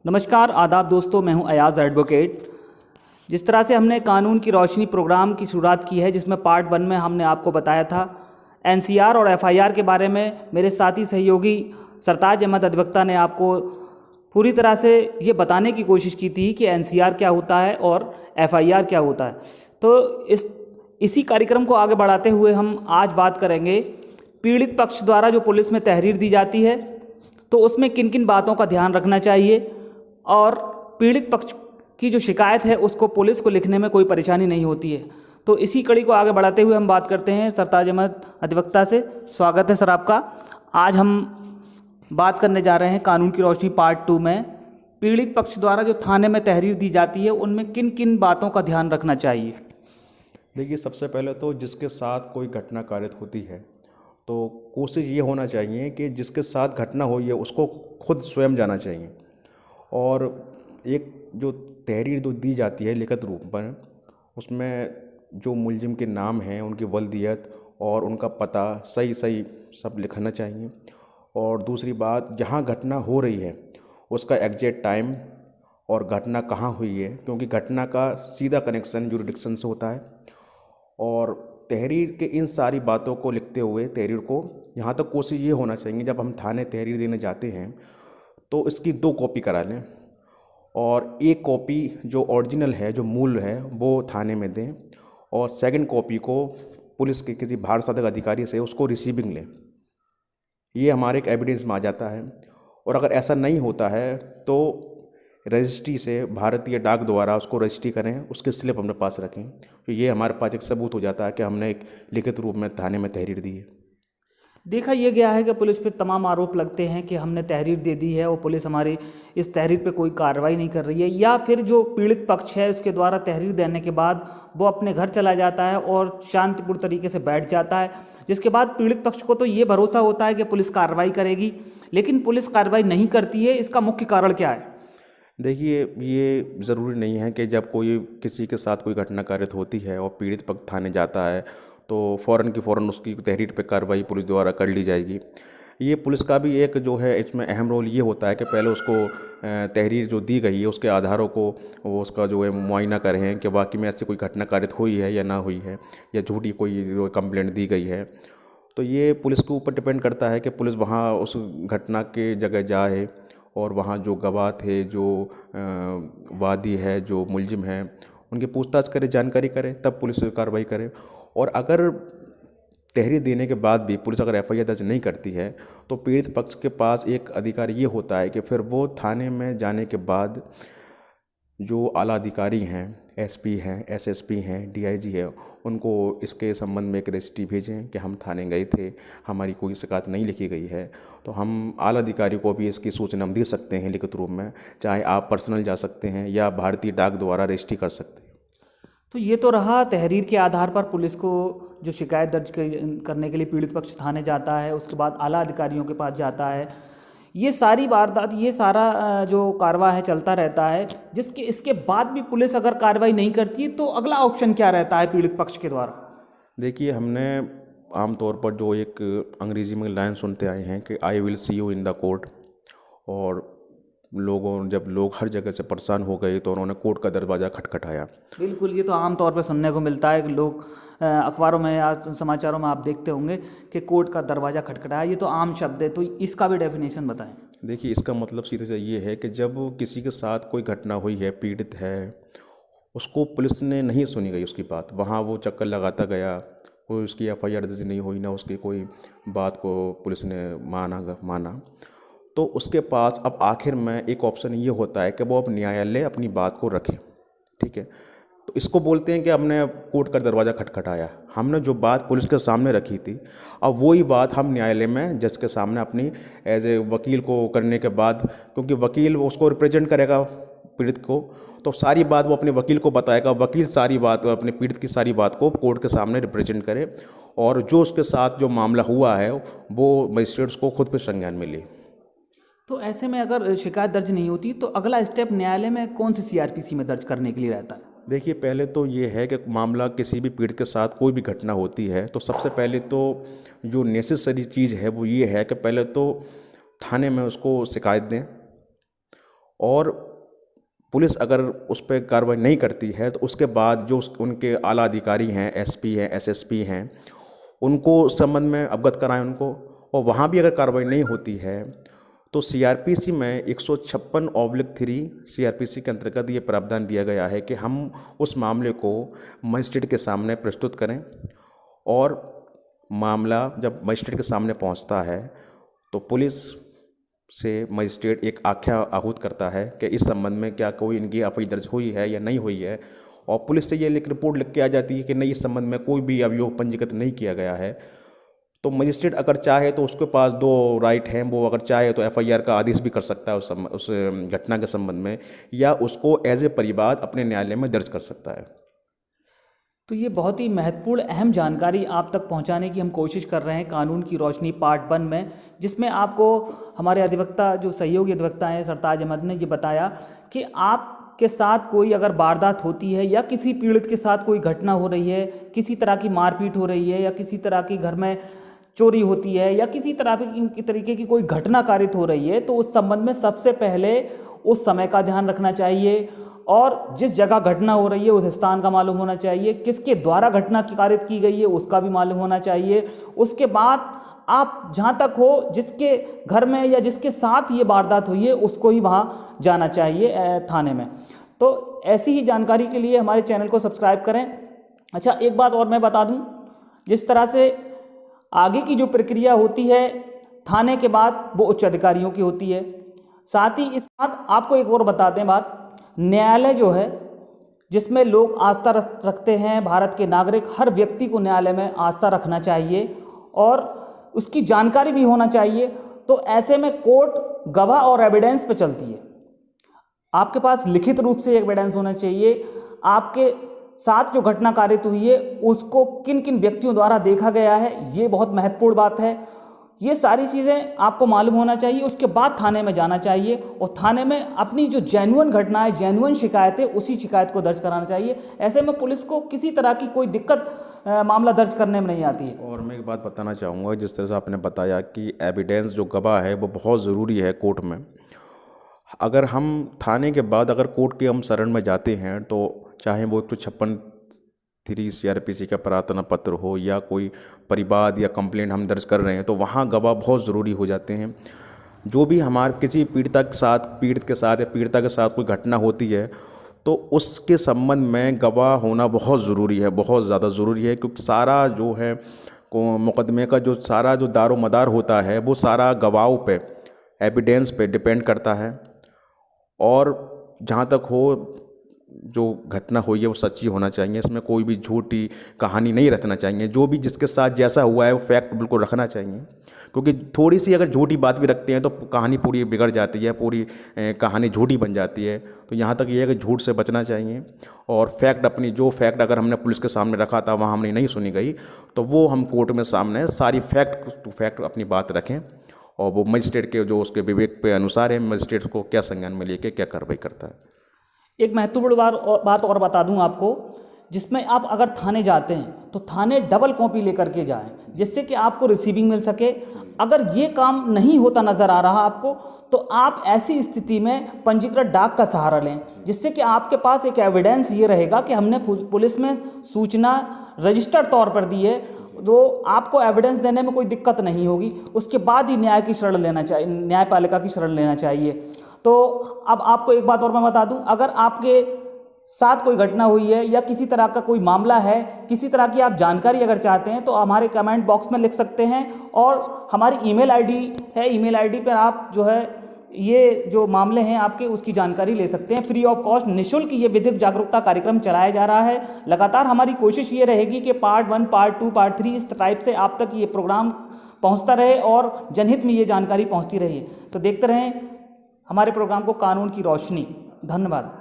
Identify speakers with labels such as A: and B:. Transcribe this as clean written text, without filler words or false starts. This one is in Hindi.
A: नमस्कार आदाब दोस्तों, मैं हूं अयाज एडवोकेट। जिस तरह से हमने कानून की रोशनी प्रोग्राम की शुरुआत की है, जिसमें पार्ट 1 में हमने आपको बताया था एनसीआर और एफआईआर के बारे में, मेरे साथी सहयोगी सरताज अहमद अधिवक्ता ने आपको पूरी तरह से ये बताने की कोशिश की थी कि एनसीआर क्या होता है और एफआईआर क्या होता है। तो इसी कार्यक्रम को आगे बढ़ाते हुए हम आज बात करेंगे पीड़ित पक्ष द्वारा जो पुलिस में तहरीर दी जाती है, तो उसमें किन किन बातों का ध्यान रखना चाहिए और पीड़ित पक्ष की जो शिकायत है उसको पुलिस को लिखने में कोई परेशानी नहीं होती है। तो इसी कड़ी को आगे बढ़ाते हुए हम बात करते हैं सरताज अहमद अधिवक्ता से। स्वागत है सर आपका। आज हम बात करने जा रहे हैं कानून की रोशनी पार्ट 2 में पीड़ित पक्ष द्वारा जो थाने में तहरीर दी जाती है उनमें किन किन बातों का ध्यान रखना चाहिए।
B: देखिए, सबसे पहले तो जिसके साथ कोई घटना कारित होती है तो कोशिश ये होना चाहिए कि जिसके साथ घटना हुई है उसको खुद स्वयं जाना चाहिए। और एक जो तहरीर जो दी जाती है लिखित रूप में, उसमें जो मुलजिम के नाम हैं, उनकी वल्दियत और उनका पता सही सही सब लिखना चाहिए। और दूसरी बात, जहाँ घटना हो रही है उसका एग्जैक्ट टाइम और घटना कहाँ हुई है, क्योंकि घटना का सीधा कनेक्शन जुरिडिक्शन से होता है। और तहरीर के इन सारी बातों को लिखते हुए तहरीर को यहाँ तक कोशिश ये होना चाहिए, जब हम थाने तहरीर देने जाते हैं तो इसकी 2 कॉपी करा लें और एक कॉपी जो ओरिजिनल है, जो मूल है, वो थाने में दें और सेकंड कॉपी को पुलिस के किसी भारत साधक अधिकारी से उसको रिसीविंग लें। ये हमारे एक एविडेंस में आ जाता है। और अगर ऐसा नहीं होता है तो रजिस्ट्री से भारतीय डाक द्वारा उसको रजिस्ट्री करें, उसके स्लिप अपने पास रखें। तो ये हमारे पास एक सबूत हो जाता है कि हमने एक लिखित रूप में थाने में तहरीर दी है।
A: देखा यह गया है कि पुलिस पे तमाम आरोप लगते हैं कि हमने तहरीर दे दी है और पुलिस हमारी इस तहरीर पे कोई कार्रवाई नहीं कर रही है, या फिर जो पीड़ित पक्ष है उसके द्वारा तहरीर देने के बाद वो अपने घर चला जाता है और शांतिपूर्ण तरीके से बैठ जाता है, जिसके बाद पीड़ित पक्ष को तो ये भरोसा होता है कि पुलिस कार्रवाई करेगी, लेकिन पुलिस कार्रवाई नहीं करती है। इसका मुख्य कारण क्या है?
B: देखिए, ये ज़रूरी नहीं है कि जब कोई किसी के साथ कोई घटना कारित होती है और पीड़ित पक्ष थाने जाता है तो फ़ौरन की फ़ौरन उसकी तहरीर पे कार्रवाई पुलिस द्वारा कर ली जाएगी। ये पुलिस का भी एक जो है इसमें अहम रोल ये होता है कि पहले उसको तहरीर जो दी गई है उसके आधारों को वो उसका जो है मुआयना करें कि वाकई में ऐसी कोई घटना कारित हुई है या ना हुई है, या झूठी कोई जो कंप्लेंट दी गई है। तो ये पुलिस के ऊपर डिपेंड करता है कि पुलिस वहाँ उस घटना के जगह जाए और वहाँ जो गवाह थे, जो वादी है, जो मुलजिम है, उनकी पूछताछ करे, जानकारी करे, तब पुलिस कार्रवाई करे। और अगर तहरीर देने के बाद भी पुलिस अगर एफआईआर दर्ज नहीं करती है तो पीड़ित पक्ष के पास एक अधिकार ये होता है कि फिर वो थाने में जाने के बाद जो आला अधिकारी हैं, एसपी हैं, एसएसपी हैं, डीआईजी है, उनको इसके संबंध में एक रजिस्ट्री भेजें कि हम थाने गए थे, हमारी कोई शिकायत नहीं लिखी गई है। तो हम आला अधिकारी को भी इसकी सूचना हम दे सकते हैं लिखित रूप में, चाहे आप पर्सनल जा सकते हैं या भारतीय डाक द्वारा रजिस्ट्री कर सकते हैं।
A: तो ये तो रहा तहरीर के आधार पर पुलिस को जो शिकायत दर्ज करने के लिए पीड़ित पक्ष थाने जाता है, उसके बाद आला अधिकारियों के पास जाता है। ये सारी वारदात, ये सारा जो कार्रवाई है चलता रहता है, जिसके इसके बाद भी पुलिस अगर कार्रवाई नहीं करती तो अगला ऑप्शन क्या रहता है पीड़ित पक्ष के द्वारा?
B: देखिए, हमने आमतौर पर जो एक अंग्रेज़ी में लाइन सुनते आए हैं कि I will see you in the court. और जब लोग हर जगह से परेशान हो गए तो उन्होंने कोर्ट का दरवाज़ा खटखटाया।
A: बिल्कुल, ये तो आम तौर पे सुनने को मिलता है कि लोग अखबारों में या समाचारों में आप देखते होंगे कि कोर्ट का दरवाज़ा खटखटाया। ये तो आम शब्द है, तो इसका भी डेफिनेशन बताएं।
B: देखिए, इसका मतलब सीधे से ये है कि जब किसी के साथ कोई घटना हुई है, पीड़ित है, उसको पुलिस ने नहीं सुनी गई उसकी बात, वहाँ वो चक्कर लगाता गया, कोई उसकी एफआईआर दर्ज नहीं हुई, ना उसकी कोई बात को पुलिस ने माना, तो उसके पास अब आखिर में एक ऑप्शन ये होता है कि वो अब न्यायालय अपनी बात को रखे। ठीक है, तो इसको बोलते हैं कि हमने कोर्ट का दरवाज़ा खटखटाया। हमने जो बात पुलिस के सामने रखी थी, अब वही बात हम न्यायालय में जज के सामने अपनी एज ए वकील को करने के बाद, क्योंकि वकील उसको रिप्रेजेंट करेगा पीड़ित को, तो सारी बात वो अपने वकील को बताएगा, वकील सारी बात अपने पीड़ित की सारी बात को कोर्ट के सामने रिप्रेजेंट करे और जो उसके साथ जो मामला हुआ है वो मजिस्ट्रेट को खुद पे संज्ञान में ले।
A: तो ऐसे में अगर शिकायत दर्ज नहीं होती तो अगला स्टेप न्यायालय में कौन सी सीआरपीसी में दर्ज करने के लिए रहता है?
B: देखिए, पहले तो ये है कि मामला किसी भी पीड़ित के साथ कोई भी घटना होती है तो सबसे पहले तो जो नेसेसरी चीज़ है वो ये है कि पहले तो थाने में उसको शिकायत दें और पुलिस अगर उस पर कार्रवाई नहीं करती है तो उसके बाद जो उनके आला अधिकारी हैं, एसपी हैं, एसएसपी हैं, उनको उस संबंध में अवगत कराएं उनको। और वहाँ भी अगर कार्रवाई नहीं होती है तो सीआरपीसी में 156/3 सीआरपीसी के अंतर्गत ये प्रावधान दिया गया है कि हम उस मामले को मजिस्ट्रेट के सामने प्रस्तुत करें, और मामला जब मजिस्ट्रेट के सामने पहुंचता है तो पुलिस से मजिस्ट्रेट एक आख्या आहूत करता है कि इस संबंध में क्या कोई इनकी एफआईआर दर्ज हुई है या नहीं हुई है, और पुलिस से ये रिपोर्ट लिख के आ जाती है कि नहीं, इस संबंध में कोई भी अभियोग पंजीकृत नहीं किया गया है। तो मजिस्ट्रेट अगर चाहे तो उसके पास 2 राइट हैं, वो अगर चाहे तो एफआईआर का आदेश भी कर सकता है उस घटना के संबंध में, या उसको एज ए परिवाद अपने न्यायालय में दर्ज कर सकता है।
A: तो ये बहुत ही महत्वपूर्ण अहम जानकारी आप तक पहुंचाने की हम कोशिश कर रहे हैं कानून की रोशनी पार्ट 1 में, जिसमें आपको हमारे अधिवक्ता जो सहयोगी अधिवक्ता हैं सरताज अहमद ने ये बताया कि आपके साथ कोई अगर वारदात होती है या किसी पीड़ित के साथ कोई घटना हो रही है, किसी तरह की मारपीट हो रही है या किसी तरह की घर में चोरी होती है या किसी तरह की तरीके की कोई घटना कारित हो रही है, तो उस संबंध में सबसे पहले उस समय का ध्यान रखना चाहिए, और जिस जगह घटना हो रही है उस स्थान का मालूम होना चाहिए, किसके द्वारा घटना कारित की गई है उसका भी मालूम होना चाहिए। उसके बाद आप जहाँ तक हो जिसके घर में या जिसके साथ ये वारदात हुई है उसको ही वहाँ जाना चाहिए थाने में। तो ऐसी ही जानकारी के लिए हमारे चैनल को सब्सक्राइब करें। अच्छा, एक बात और मैं बता दूँ, जिस तरह से आगे की जो प्रक्रिया होती है थाने के बाद वो उच्च अधिकारियों की होती है। साथ ही इस बात आपको एक और बताते हैं बात, न्यायालय जो है जिसमें लोग आस्था रखते हैं, भारत के नागरिक, हर व्यक्ति को न्यायालय में आस्था रखना चाहिए और उसकी जानकारी भी होना चाहिए। तो ऐसे में कोर्ट गवाह और एविडेंस पे चलती है। आपके पास लिखित रूप से एविडेंस होना चाहिए, आपके साथ जो घटना कारित हुई है उसको किन किन व्यक्तियों द्वारा देखा गया है, ये बहुत महत्वपूर्ण बात है। ये सारी चीज़ें आपको मालूम होना चाहिए। उसके बाद थाने में जाना चाहिए और थाने में अपनी जो जेन्युइन घटना है, जेन्युइन शिकायत है, उसी शिकायत को दर्ज कराना चाहिए। ऐसे में पुलिस को किसी तरह की कोई दिक्कत मामला दर्ज करने में नहीं आती है।
B: और मैं एक बात बताना चाहूँगा, जिस तरह से आपने बताया कि एविडेंस जो गवाह है वो बहुत ज़रूरी है कोर्ट में। अगर हम थाने के बाद अगर कोर्ट के हम शरण में जाते हैं तो चाहे वो 156/3 सीआरपीसी का प्रार्थना पत्र हो या कोई परिवाद या कंप्लेंट हम दर्ज कर रहे हैं, तो वहाँ गवाह बहुत ज़रूरी हो जाते हैं। जो भी हमारे किसी पीड़ित के साथ या पीड़िता के साथ कोई घटना होती है तो उसके संबंध में गवाह होना बहुत ज़रूरी है, बहुत ज़्यादा ज़रूरी है, क्योंकि सारा जो है मुकदमे का जो सारा जो दारो मदार होता है वो सारा गवाहों पे, एविडेंस पे डिपेंड करता है। और जहाँ तक हो जो घटना हुई है वो सच्ची होना चाहिए, इसमें कोई भी झूठी कहानी नहीं रचना चाहिए। जो भी जिसके साथ जैसा हुआ है वो फैक्ट बिल्कुल रखना चाहिए, क्योंकि थोड़ी सी अगर झूठी बात भी रखते हैं तो कहानी पूरी बिगड़ जाती है, पूरी कहानी झूठी बन जाती है। तो यहाँ तक ये है कि झूठ से बचना चाहिए और फैक्ट अपनी जो फैक्ट अगर हमने पुलिस के सामने रखा था वहाँ हमने नहीं सुनी गई तो वो हम कोर्ट में सामने सारी फैक्ट टू फैक्ट अपनी बात रखें और वो मजिस्ट्रेट के जो उसके विवेक पे अनुसार है मजिस्ट्रेट को क्या संज्ञान में लेके क्या कार्रवाई करता है।
A: एक महत्वपूर्ण बात और बता दूं आपको, जिसमें आप अगर थाने जाते हैं तो थाने डबल कॉपी लेकर के जाएं, जिससे कि आपको रिसीविंग मिल सके। अगर ये काम नहीं होता नज़र आ रहा आपको तो आप ऐसी स्थिति में पंजीकृत डाक का सहारा लें, जिससे कि आपके पास एक एविडेंस ये रहेगा कि हमने पुलिस में सूचना रजिस्टर्ड तौर पर दी है, तो आपको एविडेंस देने में कोई दिक्कत नहीं होगी। उसके बाद ही न्याय की शरण लेना चाहिए, न्यायपालिका की शरण लेना चाहिए। तो अब आपको एक बात और मैं बता दूं, अगर आपके साथ कोई घटना हुई है या किसी तरह का कोई मामला है, किसी तरह की आप जानकारी अगर चाहते हैं तो हमारे कमेंट बॉक्स में लिख सकते हैं और हमारी ईमेल आईडी है, ईमेल आईडी पर आप जो है ये जो मामले हैं आपके उसकी जानकारी ले सकते हैं। फ्री ऑफ कॉस्ट निःशुल्क ये विधिक जागरूकता कार्यक्रम चलाया जा रहा है। लगातार हमारी कोशिश ये रहेगी कि पार्ट 1, पार्ट 2, पार्ट 3 इस टाइप से आप तक ये प्रोग्राम पहुंचता रहे और जनहित में ये जानकारी पहुंचती रही। तो देखते रहें हमारे प्रोग्राम को कानून की रोशनी। धन्यवाद।